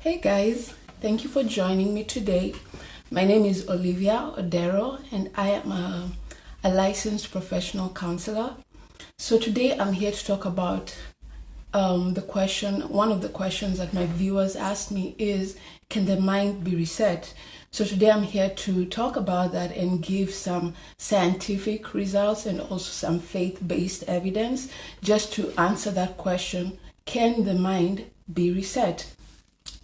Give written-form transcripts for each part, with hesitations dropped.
Hey guys, thank you for joining me today. My name is Olivia Odero and I am a licensed professional counselor. So today I'm here to talk about one of the questions that my viewers asked me is, can the mind be reset? So today I'm here to talk about that and give some scientific results and also some faith-based evidence just to answer that question, can the mind be reset?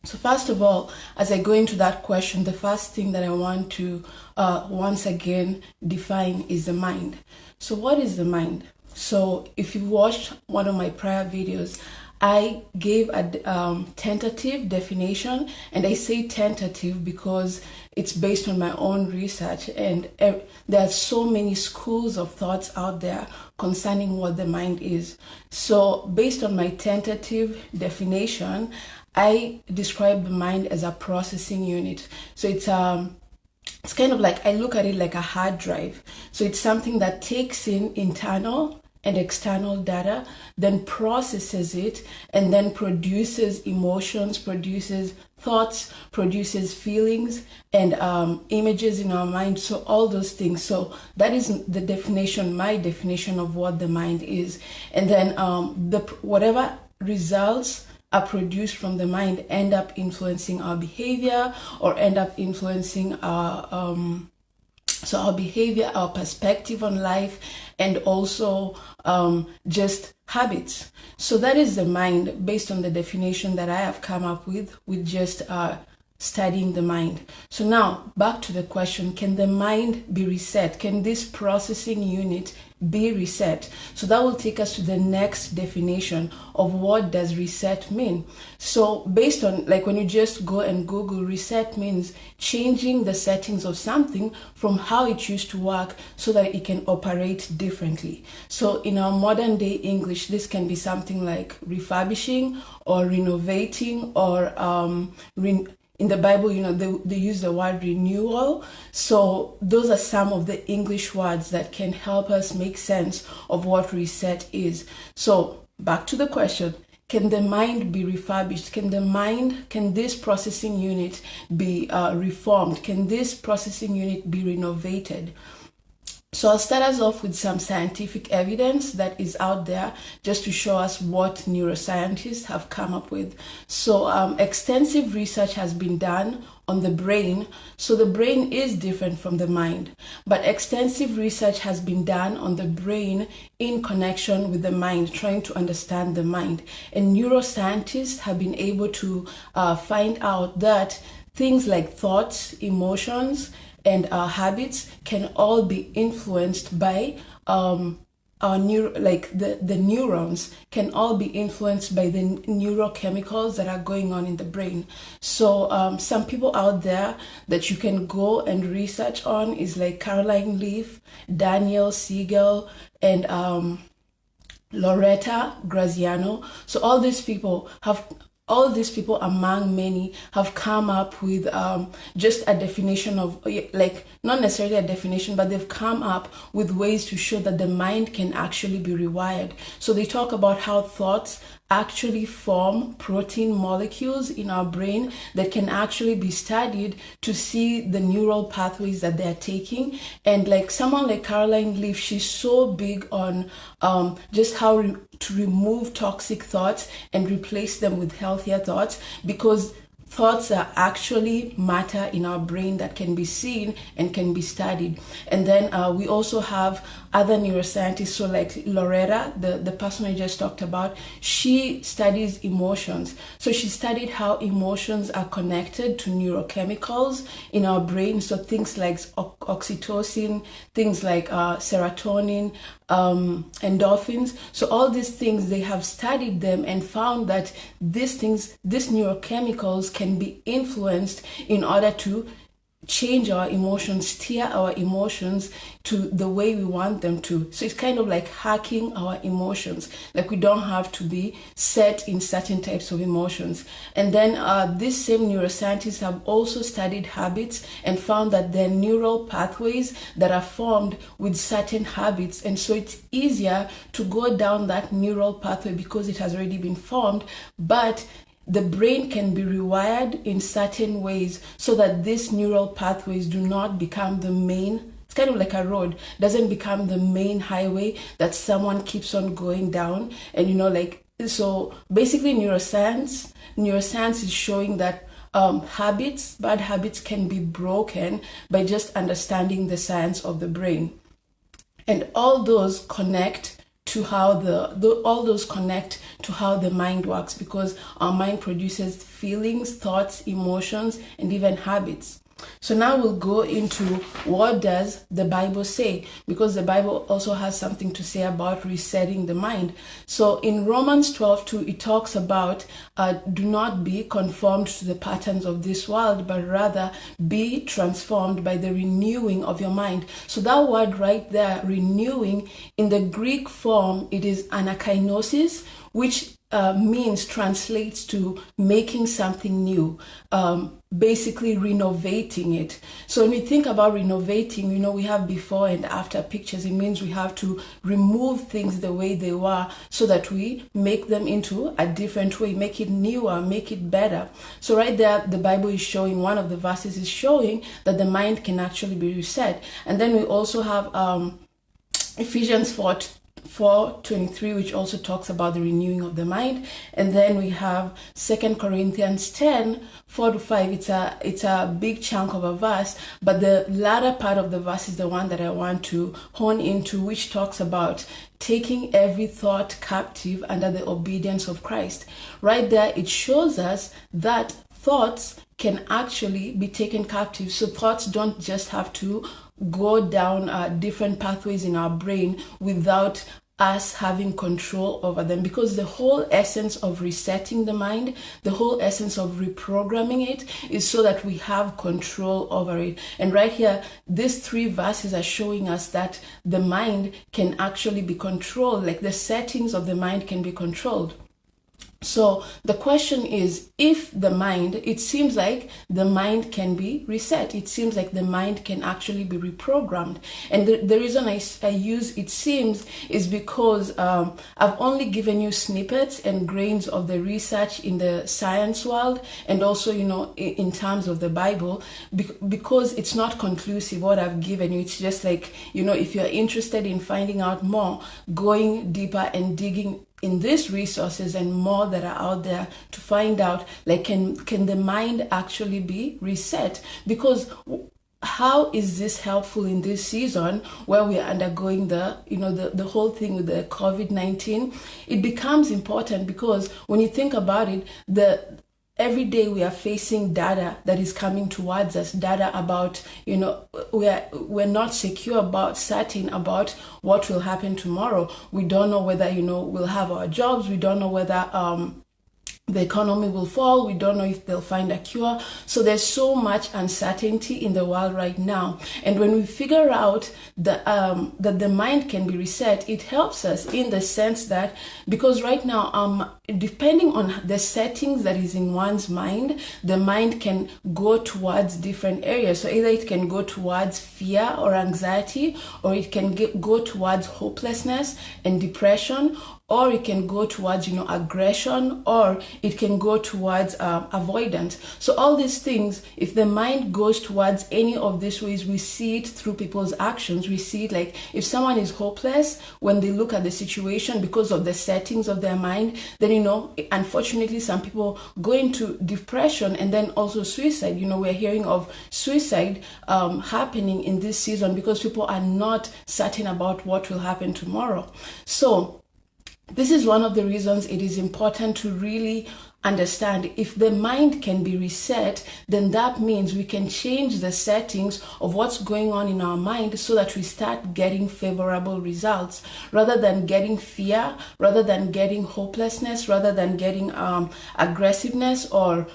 So first of all, as I go into that question, the first thing that I want to once again define is the mind. So what is the mind? So if you watched one of my prior videos, I gave a tentative definition, and I say tentative because it's based on my own research, and there are so many schools of thoughts out there concerning what the mind is. So based on my tentative definition, I describe the mind as a processing unit. So it's kind of like, I look at it like a hard drive. So it's something that takes in internal and external data, then processes it, and then produces emotions, produces thoughts, produces feelings, and images in our mind. So all those things. So that is the definition, my definition of what the mind is. And then whatever results are produced from the mind end up influencing our behavior, or end up influencing our behavior, our perspective on life, and also just habits. So that is the mind based on the definition that I have come up with just studying the mind. So now back to the question, can the mind be reset? Can this processing unit be reset? So that will take us to the next definition of what does reset mean. So based on, like, when you just go and Google, reset means changing the settings of something from how it used to work so that it can operate differently. So in our modern day English, this can be something like refurbishing or renovating, or in the Bible, they use the word renewal. So those are some of the English words that can help us make sense of what reset is. So back to the question, can the mind be refurbished? Can this processing unit be reformed? Can this processing unit be renovated? So I'll start us off with some scientific evidence that is out there just to show us what neuroscientists have come up with. So extensive research has been done on the brain. So the brain is different from the mind, but extensive research has been done on the brain in connection with the mind, trying to understand the mind. And neuroscientists have been able to find out that things like thoughts, emotions, and our habits can all be influenced by the neurons can all be influenced by the neurochemicals that are going on in the brain. So some people out there that you can go and research on is like Caroline Leaf, Daniel Siegel, and Loretta Graziano. So all these people, among many, have come up with just a definition of, like, not necessarily a definition, but they've come up with ways to show that the mind can actually be rewired. So they talk about how thoughts actually form protein molecules in our brain that can actually be studied to see the neural pathways that they're taking. And like someone like Caroline Leaf, she's so big on just how to remove toxic thoughts and replace them with healthier thoughts, because thoughts are actually matter in our brain that can be seen and can be studied. And then we also have other neuroscientists, so like Loretta, the person I just talked about, she studies emotions. So she studied how emotions are connected to neurochemicals in our brain. So things like oxytocin, things like serotonin, endorphins. So all these things, they have studied them and found that these neurochemicals can be influenced in order to change our emotions, steer our emotions to the way we want them to. So it's kind of like hacking our emotions. Like, we don't have to be set in certain types of emotions. And then these same neuroscientists have also studied habits and found that there are neural pathways that are formed with certain habits. And so it's easier to go down that neural pathway because it has already been formed. But the brain can be rewired in certain ways so that these neural pathways do not become the main. It's kind of like a road, doesn't become the main highway that someone keeps on going down. And so basically neuroscience is showing that bad habits can be broken by just understanding the science of the brain. And all those connect to how the mind works, because our mind produces feelings, thoughts, emotions, and even habits. So now we'll go into what does the Bible say, because the Bible also has something to say about resetting the mind. So in Romans 12:2, it talks about do not be conformed to the patterns of this world, but rather be transformed by the renewing of your mind. So that word right there, renewing, in the Greek form, it is anakainosis, which translates to making something new, basically renovating it. So when we think about renovating, we have before and after pictures. It means we have to remove things the way they were so that we make them into a different way, make it newer, make it better. So right there, the Bible is showing, one of the verses is showing that the mind can actually be reset. And then we also have Ephesians 4:23, which also talks about the renewing of the mind. And then we have 2 Corinthians 10:4-5. It's a big chunk of a verse, but the latter part of the verse is the one that I want to hone into, which talks about taking every thought captive under the obedience of Christ. Right there, it shows us that thoughts can actually be taken captive. So thoughts don't just have to go down different pathways in our brain without us having control over them, because the whole essence of resetting the mind, the whole essence of reprogramming it, is so that we have control over it. And right here, these 3 verses are showing us that the mind can actually be controlled, like the settings of the mind can be controlled. So the question is, it seems like the mind can be reset. It seems like the mind can actually be reprogrammed. And the reason I use it seems is because I've only given you snippets and grains of the research in the science world, and also, in terms of the Bible, because it's not conclusive what I've given you. It's just like, if you're interested in finding out more, going deeper and digging in these resources and more that are out there to find out, like, can the mind actually be reset? Because how is this helpful in this season where we are undergoing the whole thing with the COVID-19? It becomes important because when you think about it, every day we are facing data that is coming towards us, data about, we're not certain about what will happen tomorrow. We don't know whether, we'll have our jobs. We don't know whether the economy will fall. We don't know if they'll find a cure. So there's so much uncertainty in the world right now. And when we figure out that the mind can be reset, it helps us in the sense that, because right now, depending on the settings that is in one's mind, the mind can go towards different areas. So either it can go towards fear or anxiety, or it can go towards hopelessness and depression, or it can go towards, aggression, or it can go towards avoidance. So all these things, if the mind goes towards any of these ways, we see it through people's actions. We see it like, if someone is hopeless, when they look at the situation because of the settings of their mind, then, unfortunately, some people go into depression and then also suicide. We're hearing of suicide happening in this season because people are not certain about what will happen tomorrow. So this is one of the reasons it is important to really understand, if the mind can be reset, then that means we can change the settings of what's going on in our mind so that we start getting favorable results, rather than getting fear, rather than getting hopelessness, rather than getting aggressiveness or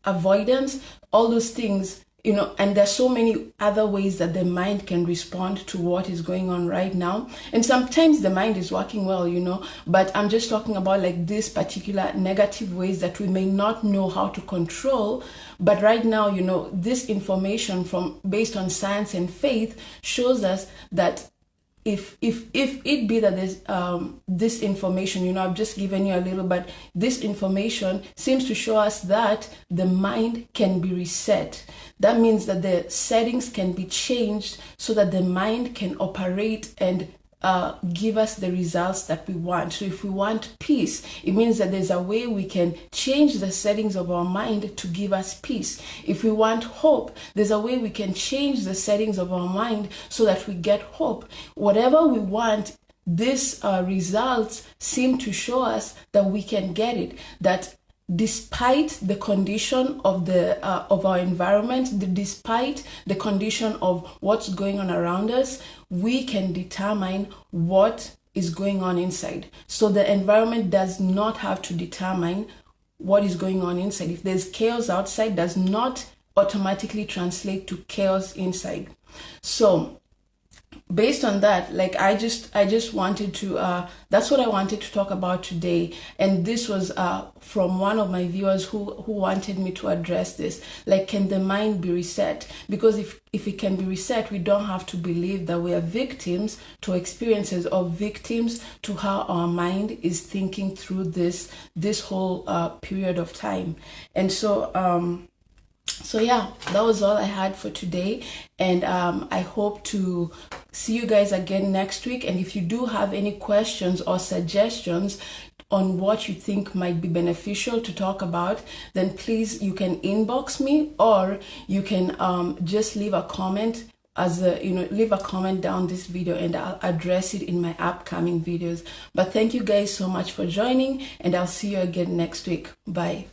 avoidance, all those things. And there's so many other ways that the mind can respond to what is going on right now. And sometimes the mind is working well, but I'm just talking about like these particular negative ways that we may not know how to control. But right now, this information based on science and faith shows us that if it be that there's this information, I've just given you a little, but this information seems to show us that the mind can be reset. That means that the settings can be changed so that the mind can operate and give us the results that we want. So if we want peace, it means that there's a way we can change the settings of our mind to give us peace. If we want hope, there's a way we can change the settings of our mind so that we get hope. Whatever we want, these results seem to show us that we can get it, that despite the condition of our environment, despite the condition of what's going on around us, we can determine what is going on inside. So the environment does not have to determine what is going on inside. If there's chaos outside, does not automatically translate to chaos inside. So based on that, like I just wanted to that's what I wanted to talk about today. And this was from one of my viewers who wanted me to address this, like, can the mind be reset? Because if it can be reset, we don't have to believe that we are victims to experiences, or victims to how our mind is thinking through this whole period of time. And so yeah, that was all I had for today, and I hope to see you guys again next week. And if you do have any questions or suggestions on what you think might be beneficial to talk about, then please, you can inbox me, or you can just leave a comment leave a comment down this video, and I'll address it in my upcoming videos. But thank you guys so much for joining, and I'll see you again next week. Bye.